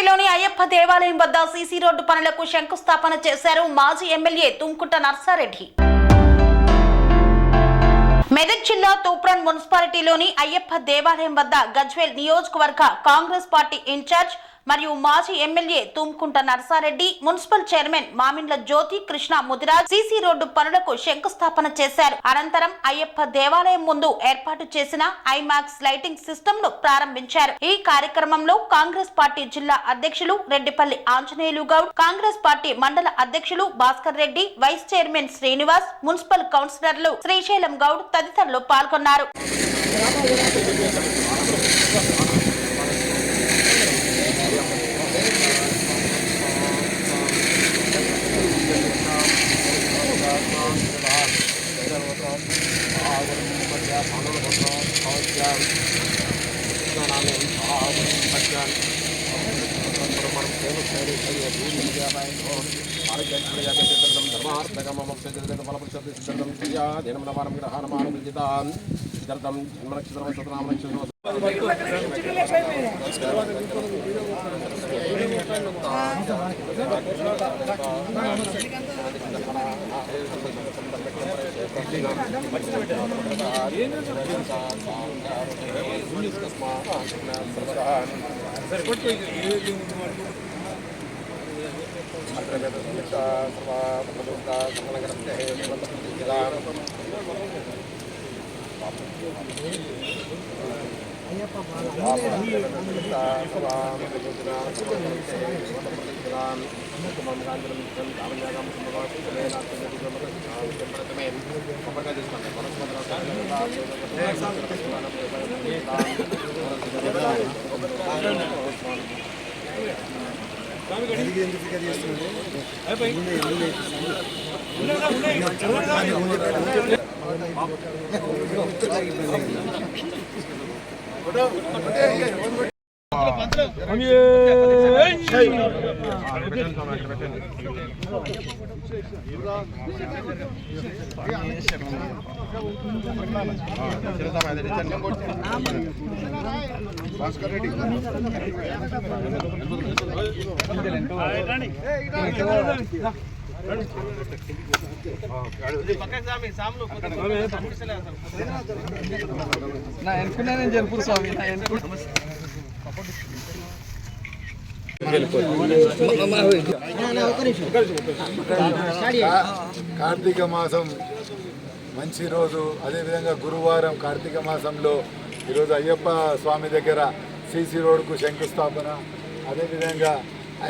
మున్సిపాలిటీలోని అయ్యప్ప దేవాలయం వద్ద CC road పనులకు శంకుస్థాపన చేశారు మాజీ ఎమ్మెల్యే తుంకుంట నర్సారెడ్డి. మెదక్ జిల్లా తూప్రాన్ మున్సిపాలిటీలోని అయ్యప్ప దేవాలయం వద్ద గజ్వేల్ నియోజకవర్గ కాంగ్రెస్ పార్టీ ఇన్ఛార్జ్ మరియు మాజీ MLA Tumkunta Narsareddy, municipal chairman Mamindla Jyothi Krishna Mudiraj CC road పనులకు శంకుస్థాపన చేశారు. అనంతరం అయ్యప్ప దేవాలయం ముందు ఏర్పాటు చేసిన ఐమాక్స్ లైటింగ్ సిస్టమ్ ను ప్రారంభించారు. ఈ కార్యక్రమంలో కాంగ్రెస్ పార్టీ జిల్లా అధ్యక్షులు రెడ్డిపల్లి ఆంజనేయులు గౌడ్, కాంగ్రెస్ పార్టీ మండల అధ్యక్షులు Bhaskar Reddy, vice chairman Srinivas, municipal కౌన్సిలర్లు శ్రీశైలం గౌడ్ తదితరులు పాల్గొన్నారు. భాస్కర్ రెడ్డి నా ఎన్నుకున్నానని జరుపురు స్వామి నా ఎన్నుకు కార్తీక మాసం మంచి రోజు, అదేవిధంగా గురువారం కార్తీక మాసంలో ఈరోజు అయ్యప్ప స్వామి దగ్గర సీసీ రోడ్కు శంకుస్థాపన, అదేవిధంగా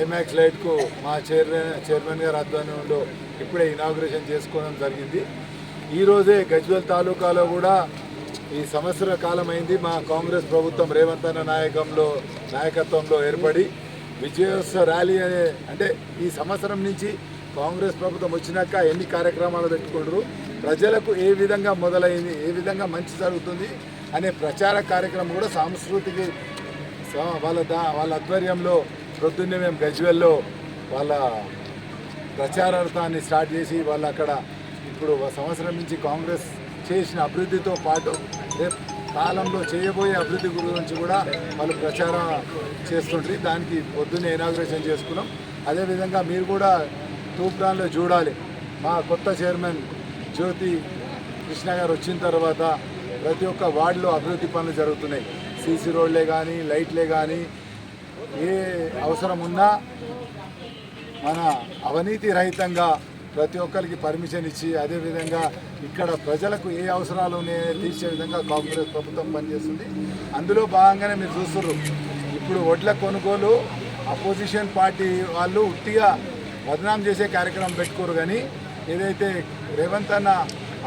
ఐమాక్స్ లైట్కు మా చైర్మన్ గారి ఆధ్వర్యంలో ఇప్పుడే ఇనాగ్రేషన్ చేసుకోవడం జరిగింది. ఈరోజే గజ్వేల్ తాలూకాలో కూడా ఈ సంవత్సర కాలం అయింది మా కాంగ్రెస్ ప్రభుత్వం రేవంత్ అన్న నాయకత్వంలో ఏర్పడి విజయోత్సవ ర్యాలీ అంటే ఈ సంవత్సరం నుంచి కాంగ్రెస్ ప్రభుత్వం వచ్చినాక ఎన్ని కార్యక్రమాలు పెట్టుకుంటారు, ప్రజలకు ఏ విధంగా మొదలైంది, ఏ విధంగా మంచి జరుగుతుంది అనే ప్రచార కార్యక్రమం కూడా సాంస్కృతిక వాళ్ళ ఆధ్వర్యంలో ప్రొద్దున్నే మేము గజ్వేల్లో వాళ్ళ ప్రచారార్థాన్ని స్టార్ట్ చేసి వాళ్ళు అక్కడ ఇప్పుడు సంవత్సరం నుంచి కాంగ్రెస్ చేసిన అభివృద్ధితో పాటు రేపు కాలంలో చేయబోయే అభివృద్ధి గురించి కూడా వాళ్ళు ప్రచారం చేస్తుంటారు. దానికి పొద్దున్నే ఇనాగ్రేషన్ చేసుకున్నాం. అదేవిధంగా మీరు కూడా తూప్రాన్లో చూడాలి, మా కొత్త చైర్మన్ జ్యోతి కృష్ణ గారు వచ్చిన తర్వాత ప్రతి ఒక్క వార్డులో అభివృద్ధి పనులు జరుగుతున్నాయి. సీసీ రోడ్లే కానీ లైట్లే కానీ ఏ అవసరం ఉన్నా మన అవినీతి రహితంగా ప్రతి ఒక్కరికి పర్మిషన్ ఇచ్చి, అదేవిధంగా ఇక్కడ ప్రజలకు ఏ అవసరాలు ఉన్నాయో తీర్చే విధంగా కాంగ్రెస్ ప్రభుత్వం పనిచేస్తుంది. అందులో భాగంగానే మీరు చూస్తున్నారు, ఇప్పుడు వడ్ల కొనుగోలు అపోజిషన్ పార్టీ వాళ్ళు ఉట్టిగా బదనాం చేసే కార్యక్రమం పెట్టుకోరు, కానీ ఏదైతే రేవంత్ అన్న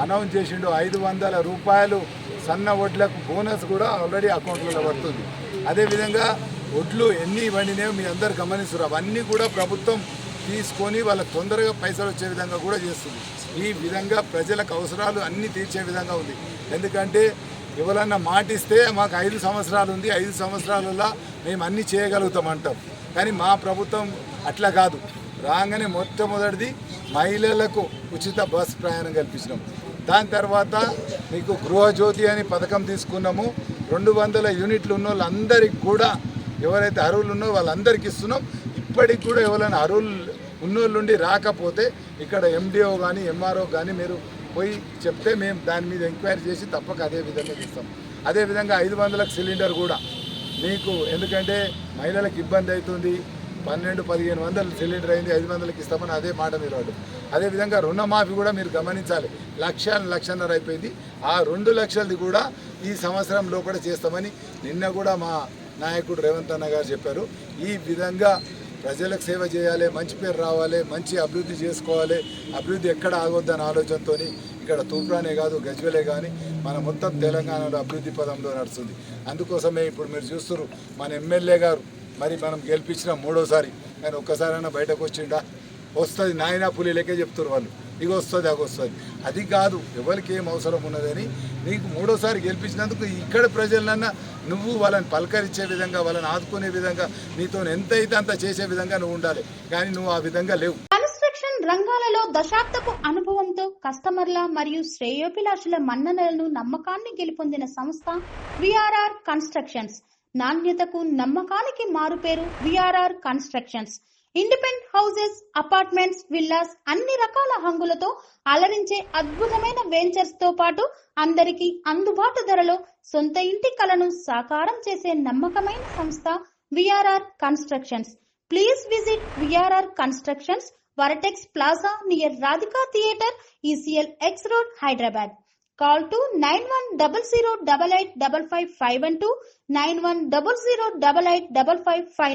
అనౌన్స్ చేసిండో 500 రూపాయలు సన్న వడ్లకు బోనస్ కూడా ఆల్రెడీ అకౌంట్లలో పడుతుంది. అదేవిధంగా వడ్లు ఎన్ని వండినాయో మీ అందరు గమనిస్తున్నారు, అవన్నీ కూడా ప్రభుత్వం తీసుకొని వాళ్ళకి తొందరగా పైసలు వచ్చే విధంగా కూడా చేస్తుంది. ఈ విధంగా ప్రజలకు అవసరాలు అన్నీ తీర్చే విధంగా ఉంది. ఎందుకంటే ఎవరన్నా మాటిస్తే మాకు 5 సంవత్సరాలు ఉంది, 5 సంవత్సరాలలో మేము అన్నీ చేయగలుగుతామంటాం. కానీ మా ప్రభుత్వం అట్లా కాదు. రాగానే మొట్టమొదటిది మహిళలకు ఉచిత బస్ ప్రయాణం కల్పించినాం. దాని తర్వాత మీకు గృహజ్యోతి అని పథకం తీసుకున్నాము. 200 యూనిట్లు ఉన్న వాళ్ళందరికీ కూడా ఎవరైతే అర్హులు ఉన్నో వాళ్ళందరికీ ఇస్తున్నాం. ఇప్పటికి కూడా ఎవరైనా అర్హులు ఉన్నోళ్ళుండి రాకపోతే ఇక్కడ ఎండిఓ కానీ ఎంఆర్ఓ కానీ మీరు పోయి చెప్తే మేము దాని మీద ఎంక్వైరీ చేసి తప్పక అదే విధంగా చేస్తాం. అదేవిధంగా 500లకు సిలిండర్ కూడా మీకు, ఎందుకంటే మహిళలకు ఇబ్బంది అవుతుంది, 1200-1500 సిలిండర్ అయింది, 500కి ఇస్తామని అదే మాట మీరు వాడు. అదేవిధంగా రుణమాఫీ కూడా మీరు గమనించాలి, 1,00,000-1,50,000 అయిపోయింది. ఆ 2 లక్షలది కూడా ఈ సంవత్సరంలో కూడా చేస్తామని నిన్న కూడా మా నాయకుడు రేవంత్ అన్న గారు చెప్పారు. ఈ విధంగా ప్రజలకు సేవ చేయాలి, మంచి పేరు రావాలి, మంచి అభివృద్ధి చేసుకోవాలి, అభివృద్ధి ఎక్కడ ఆగొద్దన్న ఆలోచనతో ఇక్కడ తూప్రానే కాదు గజ్వేలే కానీ మన మొత్తం తెలంగాణలో అభివృద్ధి పదంలో నడుస్తుంది. అందుకోసమే ఇప్పుడు మీరు చూస్తున్నారు మన ఎమ్మెల్యే గారు మరి మనం గెలిపించిన 3వసారి, కానీ ఒక్కసారైనా బయటకు వచ్చిండా? వస్తుంది నాయనా పులి లెక్కే చెప్తున్నారు వాళ్ళు, ఇక వస్తుంది అగ వస్తుంది. అది కాదు ఎవరికి ఏం అవసరం ఉన్నదని నీకు 3వసారి గెలిపించినందుకు ఇక్కడ ప్రజలన్నా నువ్వు వాళ్ళని పలకరించే విధంగా, వాళ్ళని ఆదుకునే విధంగా, నీతో ఎంత అయితే అంత చేసే విధంగా నువ్వు ఉండాలి. కానీ నువ్వు ఆ విధంగా లేవు. కన్స్ట్రక్షన్ రంగాలలో దశాబ్దపు అనుభవంతో కస్టమర్ల మరియు శ్రేయోభిలాషుల మన్ననలను, నమ్మకాన్ని గెలుపొందిన సంస్థ విఆర్ఆర్ కన్స్ట్రక్షన్స్. నాణ్యతకు నమ్మకానికి మారుపేరు VRR constructions. Independent houses, apartments, villas అన్ని రకాల హంగులతో అలరించే అద్భుతమైన వెంచర్స్ తో పాటు అందరికీ అందుబాటు ధరలో సొంత ఇంటి కలను సాకారం చేసే నమ్మకమైన సంస్థ VRR constructions. Please visit VRR constructions, వరటెక్స్ plaza near Radhika theatre, ECL X Road, Hyderabad. Call to 910088555512, 9100885555.